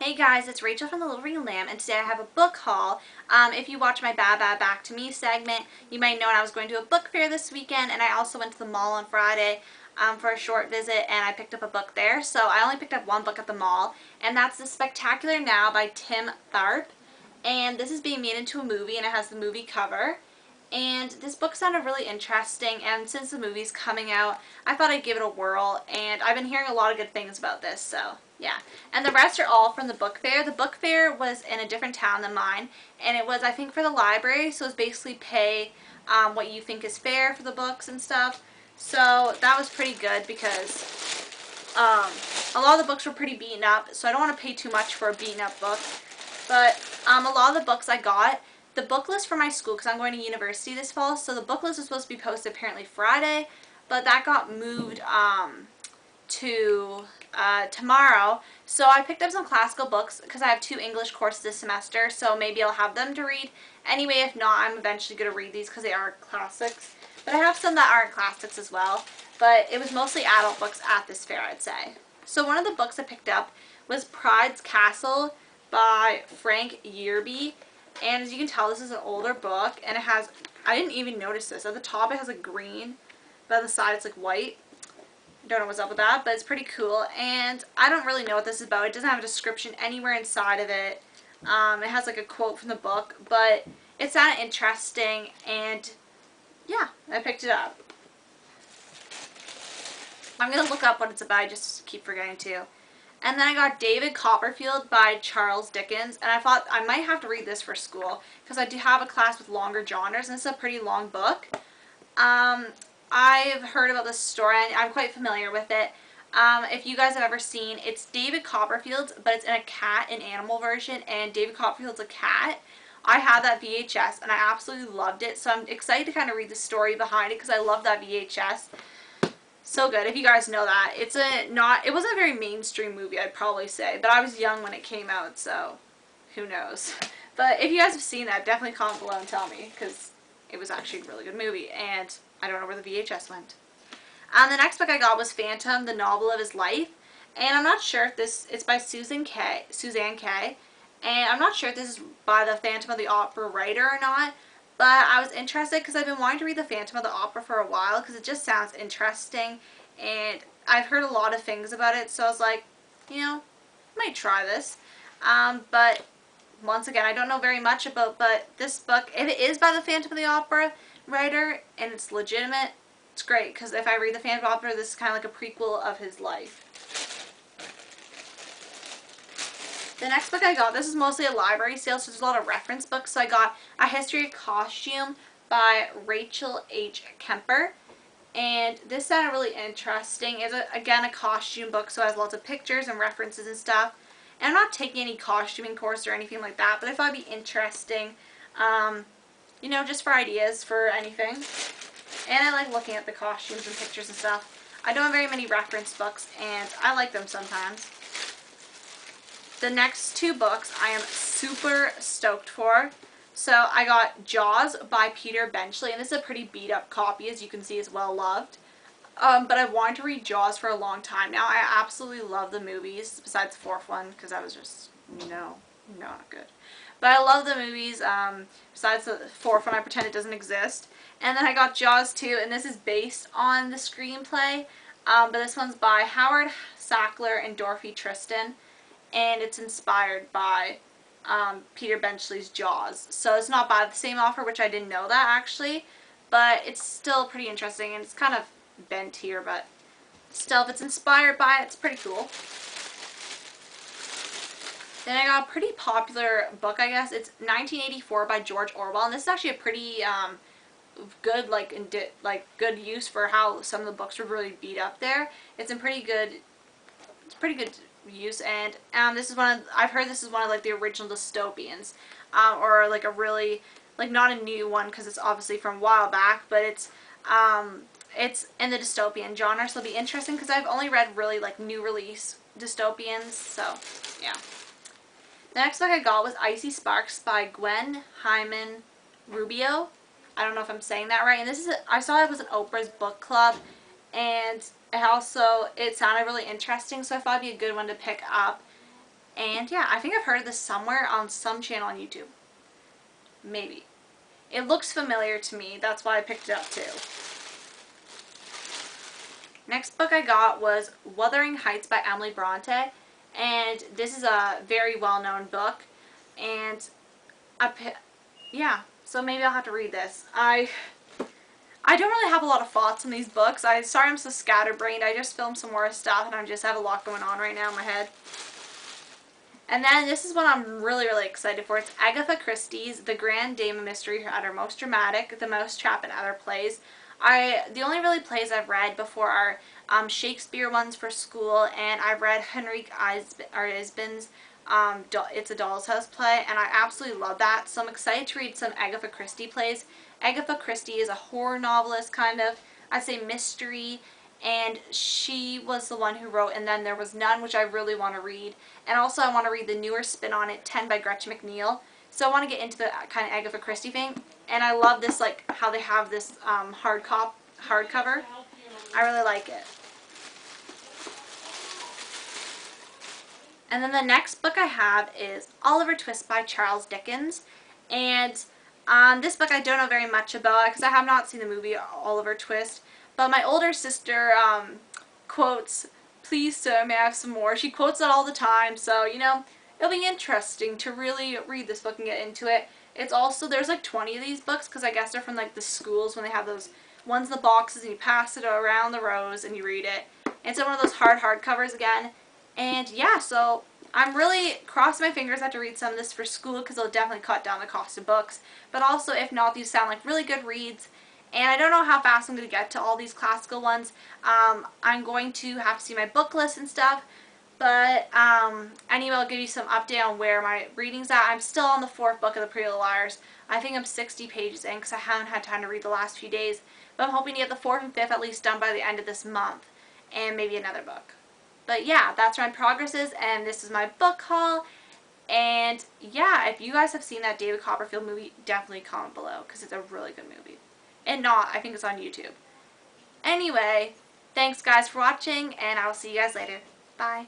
Hey guys, it's Rachel from The Little Green Lamb, and today I have a book haul. If you watch my Bad Bad Back to Me segment, you might know I was going to a book fair this weekend, and I also went to the mall on Friday for a short visit, and I picked up a book there. So I only picked up one book at the mall, and that's The Spectacular Now by Tim Tharp. And this is being made into a movie, and it has the movie cover. And this book sounded really interesting, and since the movie's coming out, I thought I'd give it a whirl, and I've been hearing a lot of good things about this, so yeah. And the rest are all from the book fair. The book fair was in a different town than mine, and it was, I think, for the library, so it's basically pay what you think is fair for the books and stuff. So that was pretty good because a lot of the books were pretty beaten up, so I don't want to pay too much for a beaten up book. But a lot of the books I got, the book list for my school, because I'm going to university this fall, so the book list was supposed to be posted apparently Friday, but that got moved to tomorrow. So I picked up some classical books because I have 2 English courses this semester, so maybe I'll have them to read. Anyway, if not, I'm eventually going to read these because they are classics. But I have some that aren't classics as well. But it was mostly adult books at this fair, I'd say. So one of the books I picked up was Pride's Castle by Frank Yerby. And as you can tell, this is an older book, and it has, I didn't even notice this, at the top it has like green, but on the side it's like white. Don't know what's up with that, but it's pretty cool, and I don't really know what this is about. It doesn't have a description anywhere inside of it. It has like a quote from the book, but it sounded interesting, and yeah, I picked it up. I'm going to look up what it's about, I just keep forgetting to. And then I got David Copperfield by Charles Dickens, and I thought I might have to read this for school because I do have a class with longer genres, and it's a pretty long book. I've heard about this story, and I'm quite familiar with it. If you guys have ever seen, it's David Copperfield, but it's in a cat and animal version, and David Copperfield's a cat. I had that VHS, and I absolutely loved it, so I'm excited to kind of read the story behind it because I love that VHS. So good. If you guys know that, it wasn't a very mainstream movie, I'd probably say, but I was young when it came out, so who knows. But if you guys have seen that, definitely comment below and tell me, because it was actually a really good movie, and I don't know where the VHS went. The next book I got was Phantom, the Novel of His Life, and I'm not sure if it's by Suzanne K, and I'm not sure if this is by the Phantom of the Opera writer or not, but I was interested because I've been wanting to read the Phantom of the Opera for a while because it just sounds interesting, and I've heard a lot of things about it, so I was like, you know, I might try this. But once again, I don't know very much about, but this book, if it is by the Phantom of the Opera writer and it's legitimate, it's great because if I read the Phantom of the Opera, this is kind of like a prequel of his life. The next book I got, this is mostly a library sale, so there's a lot of reference books. So I got A History of Costume by Rachel H. Kemper. And this sounded really interesting. It's, again, a costume book, so it has lots of pictures and references and stuff. And I'm not taking any costuming course or anything like that, but I thought it'd be interesting, you know, just for ideas for anything. And I like looking at the costumes and pictures and stuff. I don't have very many reference books, and I like them sometimes. The next 2 books I am super stoked for. So I got Jaws by Peter Benchley, and this is a pretty beat up copy, as you can see, is well loved. But I've wanted to read Jaws for a long time now. I absolutely love the movies, besides the 4th one, because that was just, no, not good. But I love the movies, besides the 4th one, I pretend it doesn't exist. And then I got Jaws 2, and this is based on the screenplay, but this one's by Howard Sackler and Dorothy Tristan. And it's inspired by Peter Benchley's Jaws. So it's not by the same author, which I didn't know that actually, but it's still pretty interesting, and it's kind of bent here, but still, if it's inspired by it, it's pretty cool. Then I got a pretty popular book, I guess. It's 1984 by George Orwell, and this is actually a pretty good, good use for how some of the books were really beat up there. It's pretty good use, and this is I've heard this is one of like the original dystopians, or like a really, like, not a new one because it's obviously from a while back, but it's in the dystopian genre, so it'll be interesting because I've only read really like new release dystopians, so yeah. The next book I got was Icy Sparks by Gwen Hyman Rubio. I don't know if I'm saying that right, and this is I saw it was an Oprah's book club, and it sounded really interesting, so I thought it'd be a good one to pick up. And yeah, I think I've heard of this somewhere on some channel on YouTube. Maybe. It looks familiar to me. That's why I picked it up too. Next book I got was Wuthering Heights by Emily Bronte. And this is a very well-known book. And yeah, so maybe I'll have to read this. I don't really have a lot of thoughts on these books. Sorry I'm so scatterbrained. I just filmed some more stuff and I just have a lot going on right now in my head. And then this is one I'm really, really excited for. It's Agatha Christie's The Grand Dame of Mystery at her most dramatic, The Mousetrap, and Other Plays. The only really plays I've read before are Shakespeare ones for school, and I've read Henrik Ibsen's It's a Doll's House play, and I absolutely love that. So I'm excited to read some Agatha Christie plays. Agatha Christie is a horror novelist, kind of. I'd say mystery. And she was the one who wrote And Then There Was None, which I really want to read. And also I want to read the newer spin on it, 10 by Gretchen McNeil. So I want to get into the kind of Agatha Christie thing. And I love this, like, how they have this hardcover. I really like it. And then the next book I have is Oliver Twist by Charles Dickens. And this book I don't know very much about because I have not seen the movie Oliver Twist. But my older sister quotes, "Please sir, may I have some more?" She quotes it all the time, so, you know, it'll be interesting to really read this book and get into it. It's also, there's like 20 of these books because I guess they're from like the schools when they have those ones in the boxes and you pass it around the rows and you read it. It's in one of those hardcovers again. And yeah, so I'm really crossing my fingers I have to read some of this for school because it'll definitely cut down the cost of books. But also, if not, these sound like really good reads. And I don't know how fast I'm going to get to all these classical ones. I'm going to have to see my book list and stuff. But anyway, I'll give you some update on where my reading's at. I'm still on the 4th book of the Pretty Little Liars. I think I'm 60 pages in because I haven't had time to read the last few days. But I'm hoping to get the 4th and 5th at least done by the end of this month. And maybe another book. But yeah, that's where my progress is. And this is my book haul. And yeah, if you guys have seen that David Copperfield movie, definitely comment below because it's a really good movie. And not, I think it's on YouTube. Anyway, thanks guys for watching, and I will see you guys later. Bye.